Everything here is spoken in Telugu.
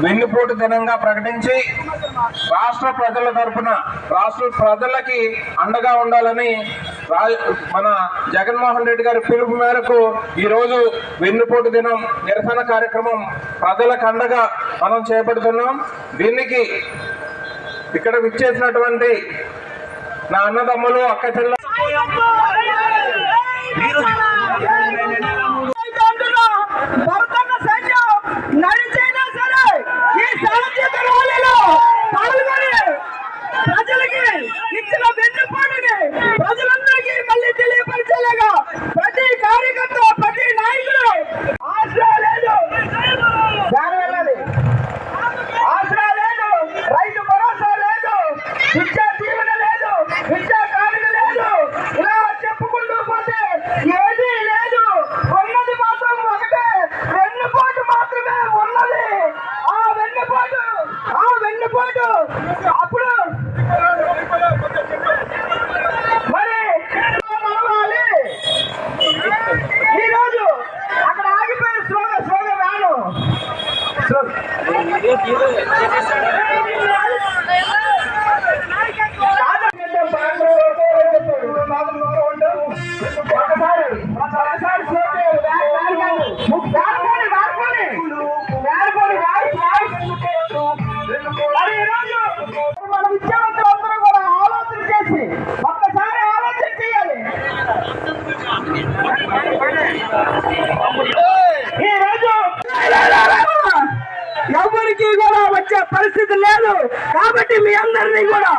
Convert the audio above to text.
వెన్నుపోటు దినంగా ప్రకటించి రాష్ట్ర ప్రజల తరఫున రాష్ట్ర ప్రజలకి అండగా ఉండాలని మన జగన్మోహన్ రెడ్డి గారి పిలుపు మేరకు ఈరోజు వెన్నుపోటు దినం నిరసన కార్యక్రమం ప్రజలకు అండగా మనం చేపడుతున్నాం. దీనికి ఇక్కడ విచ్చేసినటువంటి నా అన్నదమ్ములు అక్క చెల్ల ప్రజలకి ఇచ్చిన వెన్నుపోటుని ప్రజలందరికీ మళ్ళీ తెలియపరిచేలాగా ప్రతి కార్యకర్త ప్రతి నాయకులు ఆసరా లేదు, ఆసరా లేదు, రైతు భరోసా లేదు, విద్యా దీవెన లేదు, విద్యా కానుక లేదు, ఇలా చెప్పుకుంటూ పోతే ఏదీ లేదు. ఉన్నది మాత్రం ఒకటే, వెన్నుపోటు మాత్రమే ఉన్నది. ఆ వెన్నుపోటు అప్పుడు మరి ఈరోజు అక్కడ ఆగిపోయిన స్లోగన్ రాను మన విద్యావంతులందరూ కూడా ఆలోచన చేసి ఒక్కసారి ఆలోచన చేయాలి. ఈ రోజు ఎవరికి కూడా వచ్చే పరిస్థితి లేదు. కాబట్టి మీ అందరినీ కూడా